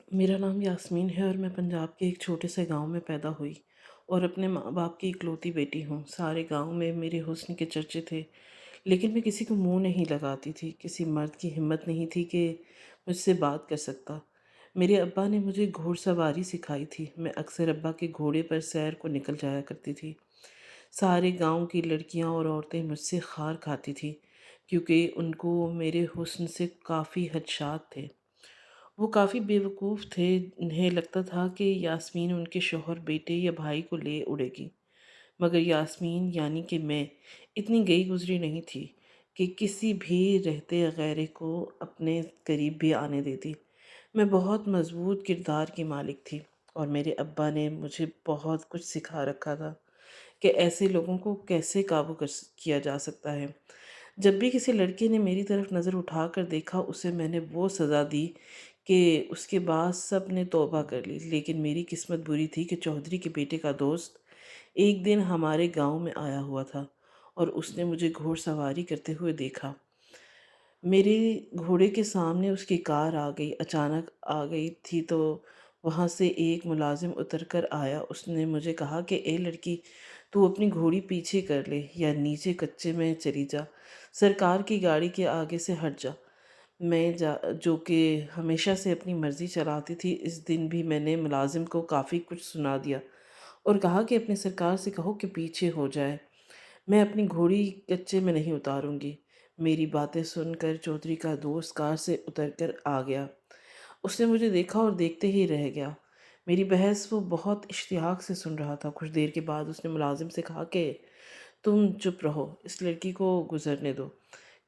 میرا نام یاسمین ہے اور میں پنجاب کے ایک چھوٹے سے گاؤں میں پیدا ہوئی اور اپنے ماں باپ کی اکلوتی بیٹی ہوں۔ سارے گاؤں میں میرے حسن کے چرچے تھے، لیکن میں کسی کو منہ نہیں لگاتی تھی۔ کسی مرد کی ہمت نہیں تھی کہ مجھ سے بات کر سکتا۔ میرے ابا نے مجھے گھوڑ سواری سکھائی تھی۔ میں اکثر ابا کے گھوڑے پر سیر کو نکل جایا کرتی تھی۔ سارے گاؤں کی لڑکیاں اور عورتیں مجھ سے خار کھاتی تھیں، کیونکہ ان کو میرے حسن سے کافی خدشات تھے۔ وہ کافی بیوقوف تھے، انہیں لگتا تھا کہ یاسمین ان کے شوہر، بیٹے یا بھائی کو لے اڑے گی، مگر یاسمین یعنی کہ میں اتنی گئی گزری نہیں تھی کہ کسی بھی رہتے غیرے کو اپنے قریب بھی آنے دیتی۔ میں بہت مضبوط کردار کی مالک تھی اور میرے ابا نے مجھے بہت کچھ سکھا رکھا تھا کہ ایسے لوگوں کو کیسے قابو کیا جا سکتا ہے۔ جب بھی کسی لڑکے نے میری طرف نظر اٹھا کر دیکھا، اسے میں نے وہ سزا دی کہ اس کے بعد سب نے توبہ کر لی۔ لیکن میری قسمت بری تھی کہ چودھری کے بیٹے کا دوست ایک دن ہمارے گاؤں میں آیا ہوا تھا اور اس نے مجھے گھوڑ سواری کرتے ہوئے دیکھا۔ میرے گھوڑے کے سامنے اس کی کار آ گئی، اچانک آ گئی تھی، تو وہاں سے ایک ملازم اتر کر آیا۔ اس نے مجھے کہا کہ اے لڑکی، تو اپنی گھوڑی پیچھے کر لے یا نیچے کچے میں چلی جا، سرکار کی گاڑی کے آگے سے ہٹ جا۔ میں جو کہ ہمیشہ سے اپنی مرضی چلاتی تھی، اس دن بھی میں نے ملازم کو کافی کچھ سنا دیا اور کہا کہ اپنے سرکار سے کہو کہ پیچھے ہو جائے، میں اپنی گھوڑی کچے میں نہیں اتاروں گی۔ میری باتیں سن کر چودھری کا دوست کار سے اتر کر آ گیا۔ اس نے مجھے دیکھا اور دیکھتے ہی رہ گیا۔ میری بحث وہ بہت اشتیاق سے سن رہا تھا۔ کچھ دیر کے بعد اس نے ملازم سے کہا کہ تم چپ رہو، اس لڑکی کو گزرنے دو،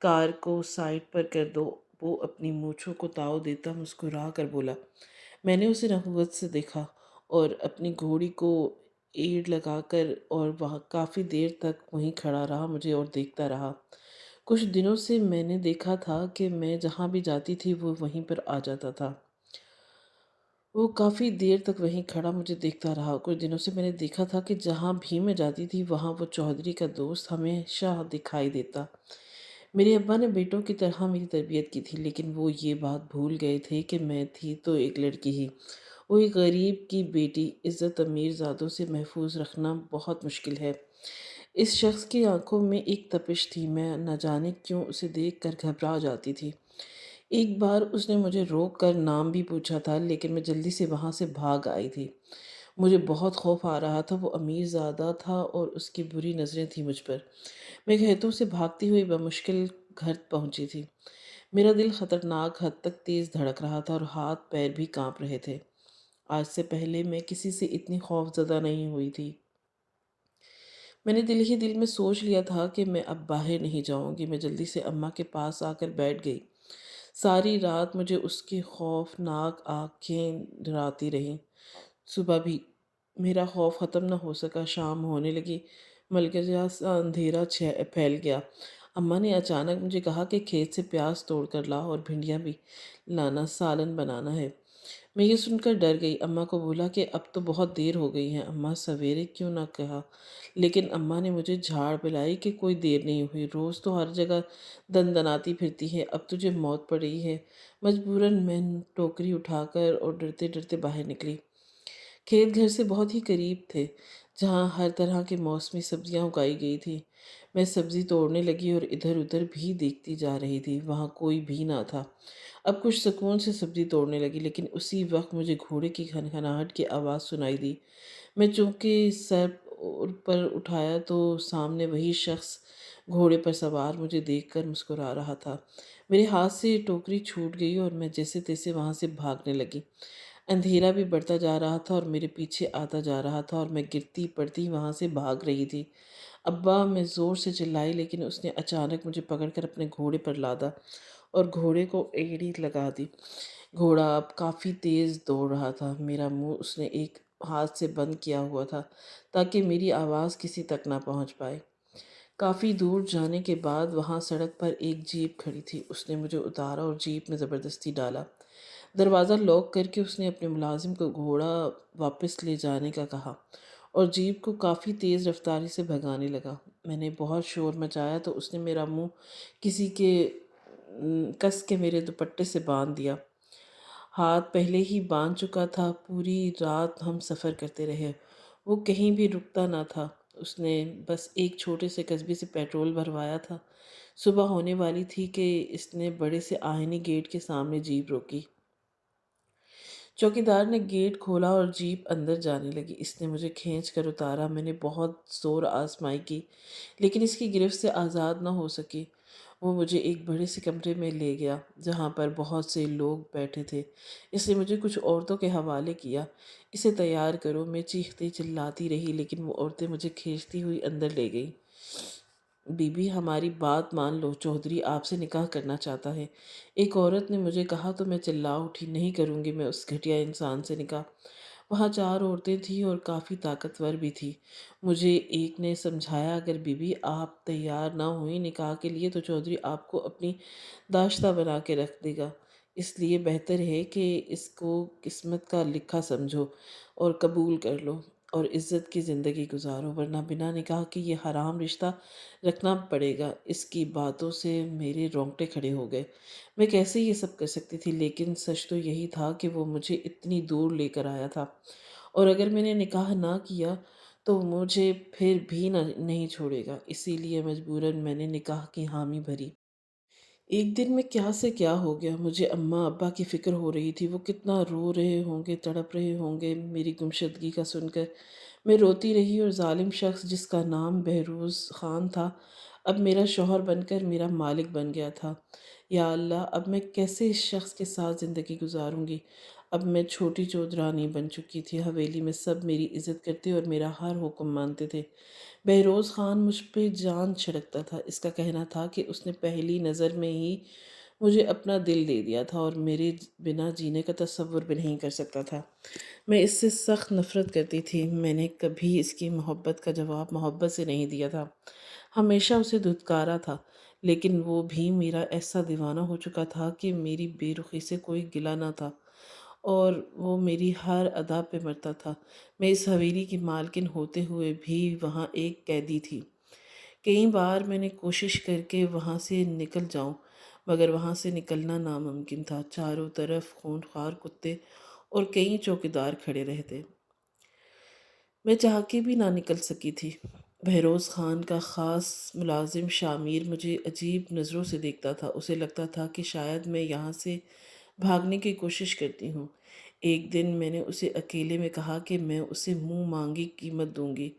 کار کو سائڈ پر کر دو۔ وہ اپنی مونچھوں کو تاؤ دیتا مسکرا کر بولا۔ میں نے اسے رغبت سے دیکھا اور اپنی گھوڑی کو ایڑ لگا کر اور وہاں کافی دیر تک وہیں کھڑا رہا، مجھے اور دیکھتا رہا۔ کچھ دنوں سے میں نے دیکھا تھا کہ میں جہاں بھی جاتی تھی وہ وہیں پر آ جاتا تھا۔ وہ کافی دیر تک وہیں کھڑا مجھے دیکھتا رہا۔ کچھ دنوں سے میں نے دیکھا تھا کہ جہاں بھی میں جاتی تھی وہاں وہ چودھری کا دوست ہمیشہ دکھائی دیتا۔ میرے ابا نے بیٹوں کی طرح میری تربیت کی تھی، لیکن وہ یہ بات بھول گئے تھے کہ میں تھی تو ایک لڑکی ہی، وہ ایک غریب کی بیٹی۔ عزت امیر زادوں سے محفوظ رکھنا بہت مشکل ہے۔ اس شخص کی آنکھوں میں ایک تپش تھی، میں نہ جانے کیوں اسے دیکھ کر گھبرا جاتی تھی۔ ایک بار اس نے مجھے روک کر نام بھی پوچھا تھا، لیکن میں جلدی سے وہاں سے بھاگ آئی تھی۔ مجھے بہت خوف آ رہا تھا، وہ امیر زادہ تھا اور اس کی بری نظریں تھیں مجھ پر۔ میں کھیتوں سے بھاگتی ہوئی بمشکل گھر پہنچی تھی۔ میرا دل خطرناک حد تک تیز دھڑک رہا تھا اور ہاتھ پیر بھی کانپ رہے تھے۔ آج سے پہلے میں کسی سے اتنی خوف زدہ نہیں ہوئی تھی۔ میں نے دل ہی دل میں سوچ لیا تھا کہ میں اب باہر نہیں جاؤں گی۔ میں جلدی سے اماں کے پاس آ کر بیٹھ گئی۔ ساری رات مجھے اس کی خوفناک آنکھیں ڈراتی رہیں۔ صبح بھی میرا خوف ختم نہ ہو سکا۔ شام ہونے لگی، ملکہ سا اندھیرا پھیل گیا۔ اماں نے اچانک مجھے کہا کہ کھیت سے پیاز توڑ کر لا اور بھنڈیاں بھی لانا، سالن بنانا ہے۔ میں یہ سن کر ڈر گئی۔ اماں کو بولا کہ اب تو بہت دیر ہو گئی ہے، اماں سویرے کیوں نہ کہا، لیکن اماں نے مجھے جھاڑ پلائی کہ کوئی دیر نہیں ہوئی، روز تو ہر جگہ دندناتی پھرتی ہے، اب تجھے موت پڑ رہی ہے۔ مجبوراً میں ٹوکری اٹھا کر اور ڈرتے ڈرتے باہر نکلی۔ کھیت گھر سے بہت ہی قریب تھے، جہاں ہر طرح کے موسمی سبزیاں اگائی گئی تھی۔ میں سبزی توڑنے لگی اور ادھر ادھر بھی دیکھتی جا رہی تھی، وہاں کوئی بھی نہ تھا۔ اب کچھ سکون سے سبزی توڑنے لگی، لیکن اسی وقت مجھے گھوڑے کی کھنکھناہٹ کی آواز سنائی دی۔ میں چونکہ سر پر اٹھایا تو سامنے وہی شخص گھوڑے پر سوار مجھے دیکھ کر مسکرا رہا تھا۔ میرے ہاتھ سے ٹوکری چھوٹ گئی اور میں جیسے تیسے وہاں سے بھاگنے لگی۔ اندھیرا بھی بڑھتا جا رہا تھا اور میرے پیچھے آتا جا رہا تھا اور میں گرتی پڑتی وہاں سے بھاگ رہی تھی۔ ابا، میں زور سے چلائی، لیکن اس نے اچانک مجھے پکڑ کر اپنے گھوڑے پر لادا اور گھوڑے کو ایڑی لگا دی۔ گھوڑا اب کافی تیز دوڑ رہا تھا۔ میرا منہ اس نے ایک ہاتھ سے بند کیا ہوا تھا تاکہ میری آواز کسی تک نہ پہنچ پائے۔ کافی دور جانے کے بعد وہاں سڑک پر ایک جیپ کھڑی تھی۔ اس نے مجھے اتارا اور جیپ میں زبردستی ڈالا۔ دروازہ لاک کر کے اس نے اپنے ملازم کو گھوڑا واپس لے جانے کا کہا اور جیپ کو کافی تیز رفتاری سے بھگانے لگا۔ میں نے بہت شور مچایا تو اس نے میرا منہ کس کے میرے دوپٹے سے باندھ دیا۔ ہاتھ پہلے ہی باندھ چکا تھا۔ پوری رات ہم سفر کرتے رہے، وہ کہیں بھی رکتا نہ تھا۔ اس نے بس ایک چھوٹے سے قصبے سے پیٹرول بھروایا تھا۔ صبح ہونے والی تھی کہ اس نے بڑے سے آہنی گیٹ کے سامنے جیپ روکی۔ چوکیدار نے گیٹ کھولا اور جیپ اندر جانے لگی۔ اس نے مجھے کھینچ کر اتارا۔ میں نے بہت زور آزمائی کی لیکن اس کی گرفت سے آزاد نہ ہو سکی۔ وہ مجھے ایک بڑے سے کمرے میں لے گیا جہاں پر بہت سے لوگ بیٹھے تھے۔ اس نے مجھے کچھ عورتوں کے حوالے کیا۔ اسے تیار کرو۔ میں چیختی چلاتی رہی لیکن وہ عورتیں مجھے کھینچتی ہوئی اندر لے گئیں۔ بی بی ہماری بات مان لو، چودھری آپ سے نکاح کرنا چاہتا ہے، ایک عورت نے مجھے کہا تو میں چلا اٹھی، نہیں کروں گی میں اس گھٹیا انسان سے نکاح۔ وہاں 4 عورتیں تھیں اور کافی طاقتور بھی تھیں۔ مجھے ایک نے سمجھایا اگر بی بی آپ تیار نہ ہوئیں نکاح کے لیے تو چودھری آپ کو اپنی داشتہ بنا کے رکھ دے گا، اس لیے بہتر ہے کہ اس کو قسمت کا لکھا سمجھو اور قبول کر لو اور عزت کی زندگی گزارو، ورنہ بنا نکاح کے یہ حرام رشتہ رکھنا پڑے گا۔ اس کی باتوں سے میرے رونگٹے کھڑے ہو گئے۔ میں کیسے یہ سب کر سکتی تھی؟ لیکن سچ تو یہی تھا کہ وہ مجھے اتنی دور لے کر آیا تھا اور اگر میں نے نکاح نہ کیا تو مجھے پھر بھی نہیں چھوڑے گا، اسی لیے مجبوراً میں نے نکاح کی حامی بھری۔ ایک دن میں کیا سے کیا ہو گیا، مجھے اماں ابا کی فکر ہو رہی تھی۔ وہ کتنا رو رہے ہوں گے، تڑپ رہے ہوں گے میری گمشدگی کا سن کر۔ میں روتی رہی اور ظالم شخص جس کا نام بہروز خان تھا اب میرا شوہر بن کر میرا مالک بن گیا تھا۔ یا اللہ، اب میں کیسے اس شخص کے ساتھ زندگی گزاروں گی؟ اب میں چھوٹی چودرانی بن چکی تھی۔ حویلی میں سب میری عزت کرتے اور میرا ہر حکم مانتے تھے۔ بہروز خان مجھ پہ جان چھڑکتا تھا۔ اس کا کہنا تھا کہ اس نے پہلی نظر میں ہی مجھے اپنا دل دے دیا تھا اور میرے بنا جینے کا تصور بھی نہیں کر سکتا تھا۔ میں اس سے سخت نفرت کرتی تھی۔ میں نے کبھی اس کی محبت کا جواب محبت سے نہیں دیا تھا، ہمیشہ اسے دھتکارا تھا، لیکن وہ بھی میرا ایسا دیوانہ ہو چکا تھا کہ میری بے رخی سے کوئی گلہ نہ تھا اور وہ میری ہر ادا پہ مرتا تھا۔ میں اس حویلی کی مالکن ہوتے ہوئے بھی وہاں ایک قیدی تھی۔ کئی بار میں نے کوشش کر کے وہاں سے نکل جاؤں مگر وہاں سے نکلنا ناممکن تھا۔ چاروں طرف خونخوار کتے اور کئی چوکیدار کھڑے رہتے، میں چاہ کے بھی نہ نکل سکی تھی۔ بہروز خان کا خاص ملازم شامیر مجھے عجیب نظروں سے دیکھتا تھا۔ اسے لگتا تھا کہ شاید میں یہاں سے بھاگنے کی کوشش کرتی ہوں۔ ایک دن میں نے اسے اکیلے میں کہا کہ میں اسے منہ مانگی قیمت دوں گی،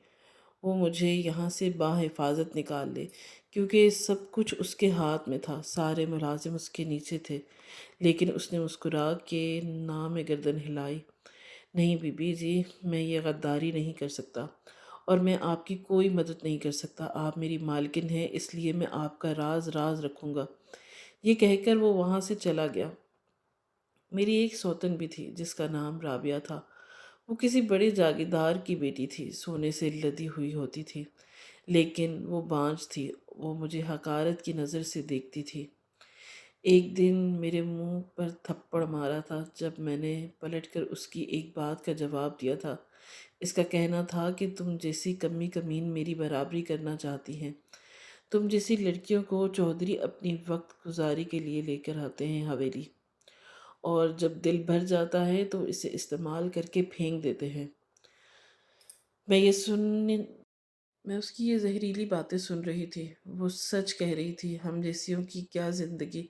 وہ مجھے یہاں سے بحفاظت نکال لے، کیونکہ سب کچھ اس کے ہاتھ میں تھا، سارے ملازم اس کے نیچے تھے۔ لیکن اس نے مسکرا کے نہ میں گردن ہلائی۔ نہیں بی بی جی، میں یہ غداری نہیں کر سکتا اور میں آپ کی کوئی مدد نہیں کر سکتا۔ آپ میری مالکن ہیں، اس لیے میں آپ کا راز راز رکھوں گا۔ یہ کہہ کر وہ وہاں سے چلا گیا۔ میری ایک سوتن بھی تھی جس کا نام رابعہ تھا۔ وہ کسی بڑے جاگیردار کی بیٹی تھی، سونے سے لدی ہوئی ہوتی تھی، لیکن وہ بانجھ تھی۔ وہ مجھے حقارت کی نظر سے دیکھتی تھی۔ ایک دن میرے منہ پر تھپڑ مارا تھا جب میں نے پلٹ کر اس کی ایک بات کا جواب دیا تھا۔ اس کا کہنا تھا کہ تم جیسی کمی کمین میری برابری کرنا چاہتی ہیں، تم جیسی لڑکیوں کو چودھری اپنی وقت گزاری کے لیے لے کر آتے ہیں حویلی، اور جب دل بھر جاتا ہے تو اسے استعمال کر کے پھینک دیتے ہیں۔ میں اس کی یہ زہریلی باتیں سن رہی تھی۔ وہ سچ کہہ رہی تھی، ہم جیسیوں کی کیا زندگی،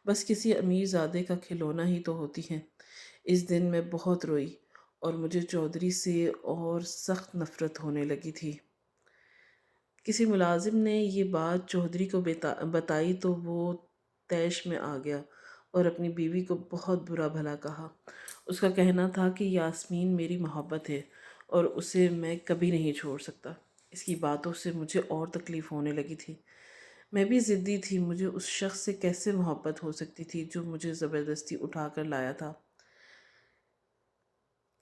بس کسی امیر زادے کا کھلونا ہی تو ہوتی ہے۔ اس دن میں بہت روئی اور مجھے چودھری سے اور سخت نفرت ہونے لگی تھی۔ کسی ملازم نے یہ بات چودھری کو بتائی تو وہ طیش میں آ گیا اور اپنی بیوی کو بہت برا بھلا کہا۔ اس کا کہنا تھا کہ یاسمین میری محبت ہے اور اسے میں کبھی نہیں چھوڑ سکتا۔ اس کی باتوں سے مجھے اور تکلیف ہونے لگی تھی۔ میں بھی ضدی تھی، مجھے اس شخص سے کیسے محبت ہو سکتی تھی جو مجھے زبردستی اٹھا کر لایا تھا۔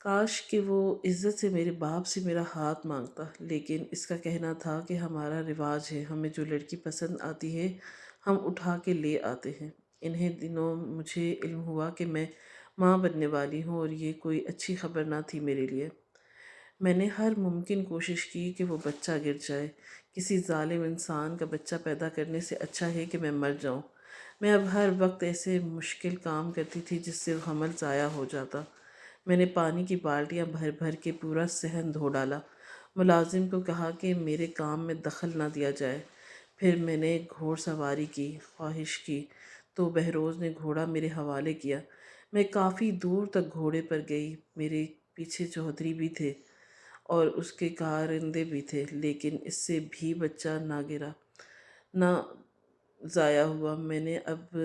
کاش کہ وہ عزت سے میرے باپ سے میرا ہاتھ مانگتا، لیکن اس کا کہنا تھا کہ ہمارا رواج ہے، ہمیں جو لڑکی پسند آتی ہے ہم اٹھا کے لے آتے ہیں۔ انہیں دنوں مجھے علم ہوا کہ میں ماں بننے والی ہوں اور یہ کوئی اچھی خبر نہ تھی میرے لیے۔ میں نے ہر ممکن کوشش کی کہ وہ بچہ گر جائے۔ کسی ظالم انسان کا بچہ پیدا کرنے سے اچھا ہے کہ میں مر جاؤں۔ میں اب ہر وقت ایسے مشکل کام کرتی تھی جس سے وہ حمل ضائع ہو جاتا۔ میں نے پانی کی بالٹیاں بھر بھر کے پورا صحن دھو ڈالا۔ ملازم کو کہا کہ میرے کام میں دخل نہ دیا جائے۔ پھر میں نے گھوڑ سواری کی خواہش کی تو بہروز نے گھوڑا میرے حوالے کیا۔ میں کافی دور تک گھوڑے پر گئی، میرے پیچھے چودھری بھی تھے اور اس کے کارندے بھی تھے، لیکن اس سے بھی بچہ نہ گرا نہ ضائع ہوا۔ میں نے اب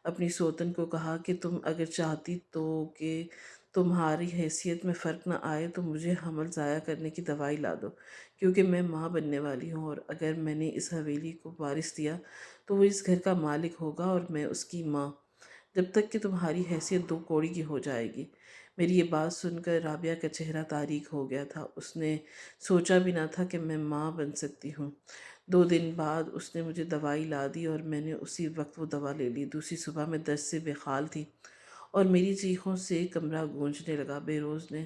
اپنی سوتن کو کہا کہ تم اگر چاہتی تو کہ تمہاری حیثیت میں فرق نہ آئے تو مجھے حمل ضائع کرنے کی دوائی لا دو، کیونکہ میں ماں بننے والی ہوں، اور اگر میں نے اس حویلی کو وارث دیا تو وہ اس گھر کا مالک ہوگا اور میں اس کی ماں، جب تک کہ تمہاری حیثیت دو کوڑی کی ہو جائے گی۔ میری یہ بات سن کر رابعہ کا چہرہ تاریک ہو گیا تھا۔ اس نے سوچا بھی نہ تھا کہ میں ماں بن سکتی ہوں۔ 2 دن بعد اس نے مجھے دوائی لا دی اور میں نے اسی وقت وہ دوا لے لی۔ دوسری صبح میں درد سے بے حال تھی اور میری چیخوں سے کمرہ گونجنے لگا۔ بہروز نے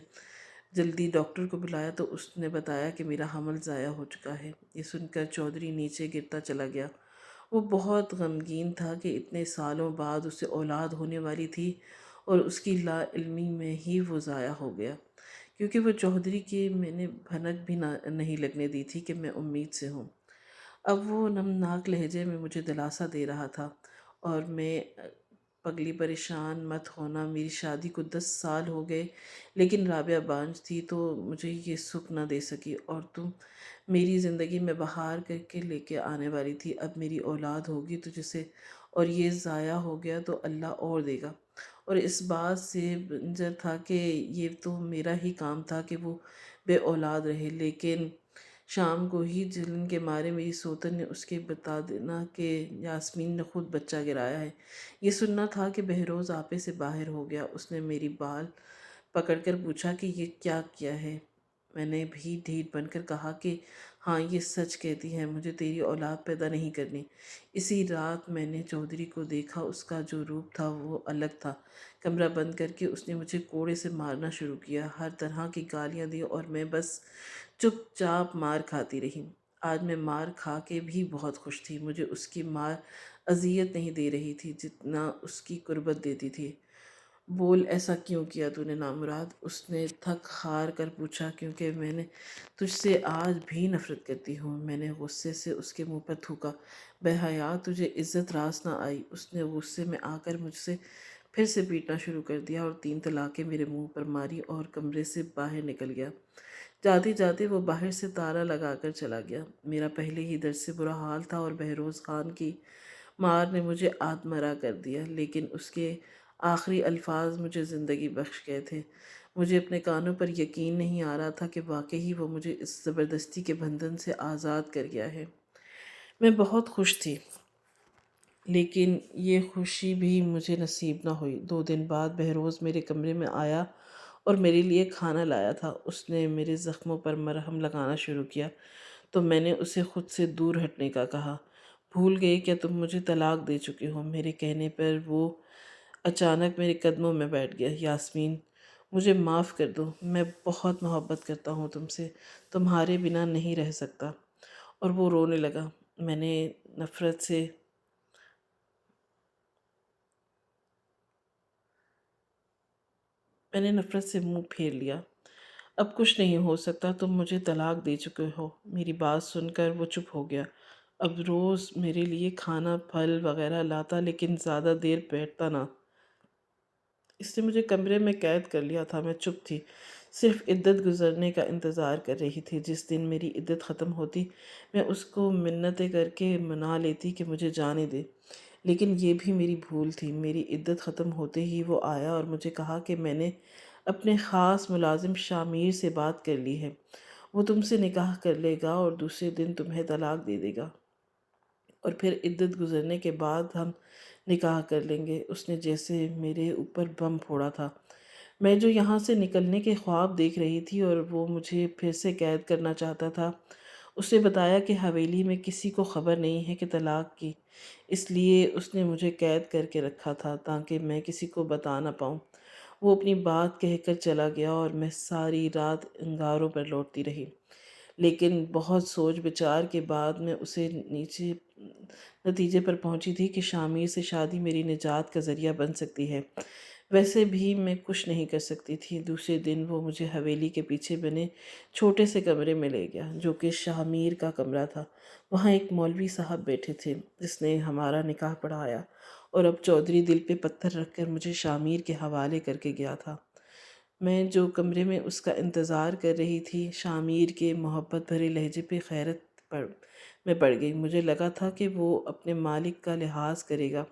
جلدی ڈاکٹر کو بلایا تو اس نے بتایا کہ میرا حمل ضائع ہو چکا ہے۔ یہ سن کر چودھری نیچے گرتا چلا گیا۔ وہ بہت غمگین تھا کہ اتنے سالوں بعد اسے اولاد ہونے والی تھی اور اس کی لا علمی میں ہی وہ ضائع ہو گیا، کیونکہ وہ چودھری کی میں نے بھنک بھی نہیں لگنے دی تھی کہ میں امید سے ہوں۔ اب وہ نمناک لہجے میں مجھے دلاسا دے رہا تھا اور میں پگلی پریشان مت ہونا، میری شادی کو 10 سال ہو گئے لیکن رابعہ بانجھ تھی تو مجھے یہ سکھ نہ دے سکی، اور تم میری زندگی میں بہار کر کے لے کے آنے والی تھی۔ اب میری اولاد ہوگی تجھ سے، اور یہ ضائع ہو گیا تو اللہ اور دے گا۔ اور اس بات سے بنجر تھا کہ یہ تو میرا ہی کام تھا کہ وہ بے اولاد رہے، لیکن شام کو ہی جلن کے مارے میری سوتن نے اس کے بتا دینا کہ یاسمین نے خود بچہ گرایا ہے۔ یہ سننا تھا کہ بہروز آپے سے باہر ہو گیا۔ اس نے میری بال پکڑ کر پوچھا کہ یہ کیا کیا ہے؟ میں نے بھی ڈھیٹ بن کر کہا کہ ہاں یہ سچ کہتی ہے، مجھے تیری اولاد پیدا نہیں کرنی۔ اسی رات میں نے چودھری کو دیکھا، اس کا جو روپ تھا وہ الگ تھا۔ کمرہ بند کر کے اس نے مجھے کوڑے سے مارنا شروع کیا، ہر طرح کی گالیاں دی اور میں بس چپ چاپ مار کھاتی رہی۔ آج میں مار کھا کے بھی بہت خوش تھی۔ مجھے اس کی مار اذیت نہیں دے رہی تھی جتنا اس کی قربت دیتی تھی۔ بول ایسا کیوں کیا تو نے نامراد؟ اس نے تھک ہار کر پوچھا۔ کیونکہ میں نے تجھ سے آج بھی نفرت کرتی ہوں، میں نے غصے سے اس کے منہ پر تھوکا۔ بے حیا، تجھے عزت راست نہ آئی؟ اس نے غصے میں آ کر مجھ سے پھر سے پیٹنا شروع کر دیا اور 3 طلاقیں میرے منہ پر ماری اور کمرے سے باہر نکل گیا۔ جاتے جاتے وہ باہر سے تالا لگا کر چلا گیا۔ میرا پہلے ہی درد سے برا حال تھا اور بہروز خان کی مار نے مجھے آدمرا کر دیا، لیکن اس کے آخری الفاظ مجھے زندگی بخش گئے تھے۔ مجھے اپنے کانوں پر یقین نہیں آ رہا تھا کہ واقعی وہ مجھے اس زبردستی کے بندھن سے آزاد کر گیا ہے۔ میں بہت خوش تھی، لیکن یہ خوشی بھی مجھے نصیب نہ ہوئی۔ 2 دن بعد بہروز میرے کمرے میں آیا اور میرے لیے کھانا لایا تھا۔ اس نے میرے زخموں پر مرہم لگانا شروع کیا تو میں نے اسے خود سے دور ہٹنے کا کہا۔ بھول گئے کیا تم مجھے طلاق دے چکے ہو؟ میرے کہنے پر وہ اچانک میرے قدموں میں بیٹھ گیا۔ یاسمین، مجھے معاف کر دو، میں بہت محبت کرتا ہوں تم سے، تمہارے بنا نہیں رہ سکتا۔ اور وہ رونے لگا۔ میں نے نفرت سے منہ پھیر لیا۔ اب کچھ نہیں ہو سکتا، تم مجھے طلاق دے چکے ہو۔ میری بات سن کر وہ چپ ہو گیا۔ اب روز میرے لیے کھانا پھل وغیرہ لاتا لیکن زیادہ دیر بیٹھتا نہ۔ اس نے مجھے کمرے میں قید کر لیا تھا۔ میں چپ تھی، صرف عدت گزرنے کا انتظار کر رہی تھی۔ جس دن میری عدت ختم ہوتی میں اس کو منتیں کر کے منا لیتی کہ مجھے جانے دے، لیکن یہ بھی میری بھول تھی۔ میری عدت ختم ہوتے ہی وہ آیا اور مجھے کہا کہ میں نے اپنے خاص ملازم شامیر سے بات کر لی ہے، وہ تم سے نکاح کر لے گا اور دوسرے دن تمہیں طلاق دے دے گا، اور پھر عدت گزرنے کے بعد ہم نکاح کر لیں گے۔ اس نے جیسے میرے اوپر بم پھوڑا تھا۔ میں جو یہاں سے نکلنے کے خواب دیکھ رہی تھی اور وہ مجھے پھر سے قید کرنا چاہتا تھا، اس نے بتایا کہ حویلی میں کسی کو خبر نہیں ہے کہ طلاق کی، اس لیے اس نے مجھے قید کر کے رکھا تھا تاکہ میں کسی کو بتا نہ پاؤں۔ وہ اپنی بات کہہ کر چلا گیا اور میں ساری رات انگاروں پر لوٹتی رہی، لیکن بہت سوچ بچار کے بعد میں اسے نتیجے پر پہنچی تھی کہ شامیر سے شادی میری نجات کا ذریعہ بن سکتی ہے۔ ویسے بھی میں کچھ نہیں کر سکتی تھی۔ دوسرے دن وہ مجھے حویلی کے پیچھے بنے چھوٹے سے کمرے میں لے گیا جو کہ شامیر کا کمرہ تھا۔ وہاں ایک مولوی صاحب بیٹھے تھے جس نے ہمارا نکاح پڑھایا اور اب چودھری دل پہ پتھر رکھ کر مجھے شامیر کے حوالے کر کے گیا تھا۔ میں جو کمرے میں اس کا انتظار کر رہی تھی، شامیر کے محبت بھرے لہجے پہ میں پڑ گئی۔ مجھے لگا تھا کہ وہ اپنے مالک کا لحاظ کرے گا،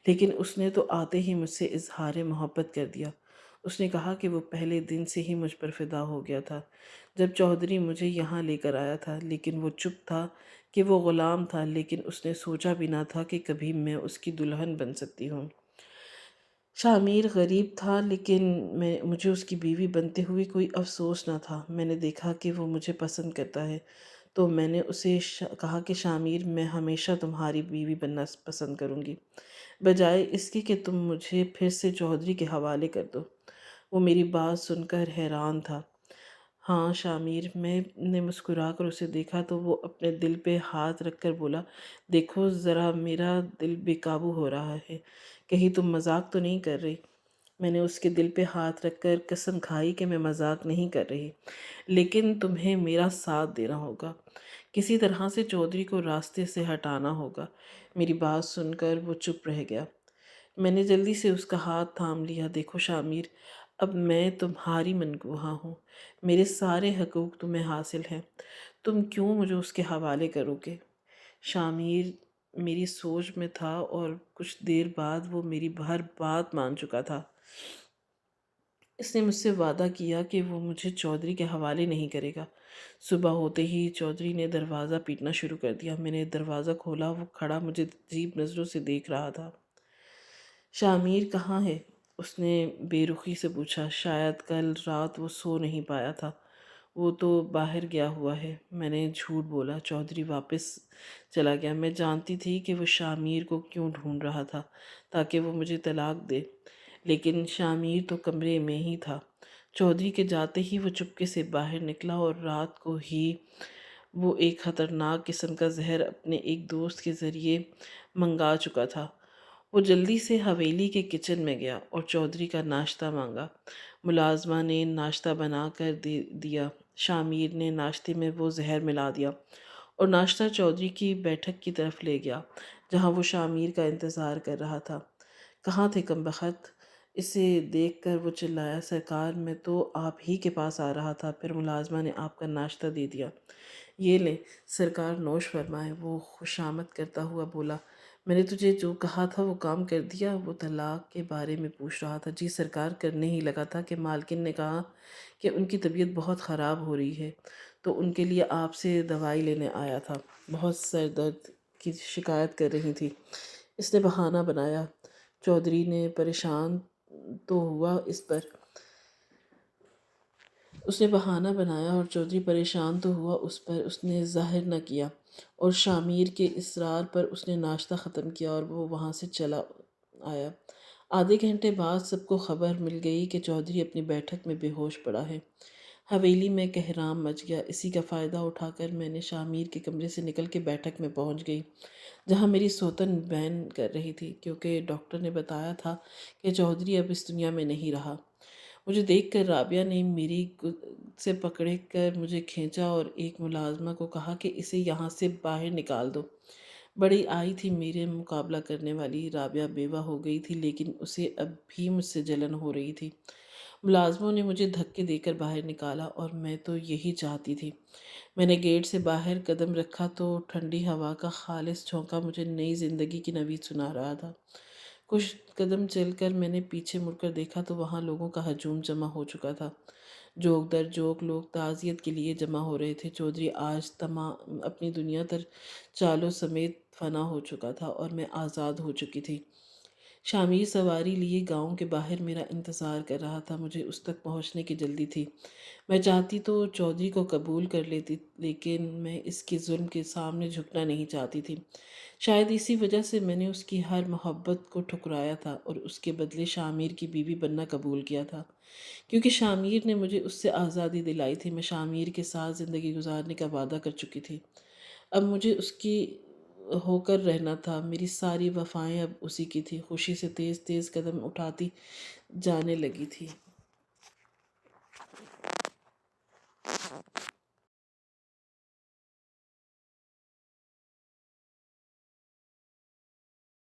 لیکن اس نے تو آتے ہی مجھ سے اظہار محبت کر دیا۔ اس نے کہا کہ وہ پہلے دن سے ہی مجھ پر فدا ہو گیا تھا جب چودھری مجھے یہاں لے کر آیا تھا، لیکن وہ چپ تھا کہ وہ غلام تھا، لیکن اس نے سوچا بھی نہ تھا کہ کبھی میں اس کی دلہن بن سکتی ہوں۔ شامیر غریب تھا، لیکن مجھے اس کی بیوی بنتے ہوئے کوئی افسوس نہ تھا۔ میں نے دیکھا کہ وہ مجھے پسند کرتا ہے، تو میں نے اسے کہا کہ شامیر، میں ہمیشہ تمہاری بیوی بننا پسند کروں گی، بجائے اس کے کہ تم مجھے پھر سے چودھری کے حوالے کر دو۔ وہ میری بات سن کر حیران تھا۔ ہاں شامیر، میں نے مسکرا کر اسے دیکھا تو وہ اپنے دل پہ ہاتھ رکھ کر بولا، دیکھو ذرا، میرا دل بے قابو ہو رہا ہے، کہیں تم مذاق تو نہیں کر رہی؟ میں نے اس کے دل پہ ہاتھ رکھ کر قسم کھائی کہ میں مذاق نہیں کر رہی، لیکن تمہیں میرا ساتھ دینا ہوگا، کسی طرح سے چودھری کو راستے سے ہٹانا ہوگا۔ میری بات سن کر وہ چپ رہ گیا۔ میں نے جلدی سے اس کا ہاتھ تھام لیا۔ دیکھو شامیر، اب میں تمہاری منگوہا ہوں، میرے سارے حقوق تمہیں حاصل ہیں، تم کیوں مجھے اس کے حوالے کرو گے؟ شامیر میری سوچ میں تھا اور کچھ دیر بعد وہ میری ہر بات مان چکا تھا۔ اس نے مجھ سے وعدہ کیا کہ وہ مجھے چودھری کے حوالے نہیں کرے گا۔ صبح ہوتے ہی چودھری نے دروازہ پیٹنا شروع کر دیا۔ میں نے دروازہ کھولا، وہ کھڑا مجھے عجیب نظروں سے دیکھ رہا تھا۔ شامیر کہاں ہے؟ اس نے بے رخی سے پوچھا۔ شاید کل رات وہ سو نہیں پایا تھا، وہ تو باہر گیا ہوا ہے۔ میں نے جھوٹ بولا، چودھری واپس چلا گیا۔ میں جانتی تھی کہ وہ شامیر کو کیوں ڈھونڈ رہا تھا تاکہ وہ مجھے طلاق دے، لیکن شامیر تو کمرے میں ہی تھا۔ چودھری کے جاتے ہی وہ چپکے سے باہر نکلا اور رات کو ہی وہ ایک خطرناک قسم کا زہر اپنے ایک دوست کے ذریعے منگا چکا تھا۔ وہ جلدی سے حویلی کے کچن میں گیا اور چودھری کا ناشتہ مانگا۔ ملازمہ نے ناشتہ بنا کر دیا۔ شامیر نے ناشتے میں وہ زہر ملا دیا اور ناشتہ چودھری کی بیٹھک کی طرف لے گیا جہاں وہ شامیر کا انتظار کر رہا تھا۔ کہاں تھے کمبخت؟ اسے دیکھ کر وہ چلایا، سرکار میں تو آپ ہی کے پاس آ رہا تھا، پھر ملازمہ نے آپ کا ناشتہ دے دیا۔ یہ لیں سرکار، نوش فرمائیں۔ وہ خوشامد کرتا ہوا بولا، میں نے تجھے جو کہا تھا وہ کام کر دیا؟ وہ طلاق کے بارے میں پوچھ رہا تھا۔ جی سرکار، کرنے ہی لگا تھا کہ مالکن نے کہا کہ ان کی طبیعت بہت خراب ہو رہی ہے تو ان کے لیے آپ سے دوائی لینے آیا تھا، بہت سر درد کی شکایت کر رہی تھی۔ اس نے بہانہ بنایا۔ چودھری نے پریشان تو ہوا اس پر اس نے بہانہ بنایا اور چودھری پریشان تو ہوا اس پر اس نے ظاہر نہ کیا، اور شامیر کے اصرار پر اس نے ناشتہ ختم کیا اور وہ وہاں سے چلا آیا۔ آدھے گھنٹے بعد سب کو خبر مل گئی کہ چودھری اپنی بیٹھک میں بے ہوش پڑا ہے۔ حویلی میں کہرام مچ گیا۔ اسی کا فائدہ اٹھا کر میں نے شامیر کے کمرے سے نکل کے بیٹھک میں پہنچ گئی جہاں میری سوتن بین کر رہی تھی، کیونکہ ڈاکٹر نے بتایا تھا کہ چودھری اب اس دنیا میں نہیں رہا۔ مجھے دیکھ کر رابعہ نے میری سے پکڑ کر مجھے کھینچا اور ایک ملازمہ کو کہا کہ اسے یہاں سے باہر نکال دو۔ بڑی آئی تھی میرے مقابلہ کرنے والی۔ رابعہ بیوہ ہو گئی تھی، لیکن اسے اب بھی مجھ سے جلن ہو رہی تھی۔ ملازموں نے مجھے دھکے دے کر باہر نکالا اور میں تو یہی چاہتی تھی۔ میں نے گیٹ سے باہر قدم رکھا تو ٹھنڈی ہوا کا خالص جھونکا مجھے نئی زندگی کی نوید سنا رہا تھا۔ کچھ قدم چل کر میں نے پیچھے مڑ کر دیکھا تو وہاں لوگوں کا ہجوم جمع ہو چکا تھا۔ جوک در جوک لوگ تعزیت کے لیے جمع ہو رہے تھے۔ چودھری آج تمام اپنی دنیا تر چالوں سمیت فنا ہو چکا تھا اور میں آزاد ہو چکی تھی۔ شامیر سواری لیے گاؤں کے باہر میرا انتظار کر رہا تھا۔ مجھے اس تک پہنچنے کی جلدی تھی۔ میں چاہتی تو چودھری کو قبول کر لیتی، لیکن میں اس کے ظلم کے سامنے جھکنا نہیں چاہتی تھی۔ شاید اسی وجہ سے میں نے اس کی ہر محبت کو ٹھکرایا تھا اور اس کے بدلے شامیر کی بیوی بننا قبول کیا تھا، کیونکہ شامیر نے مجھے اس سے آزادی دلائی تھی۔ میں شامیر کے ساتھ زندگی گزارنے کا وعدہ کر چکی تھی۔ اب مجھے اس کی ہو کر رہنا تھا۔ میری ساری وفائیں اب اسی کی تھی۔ خوشی سے تیز تیز قدم اٹھاتی جانے لگی تھی۔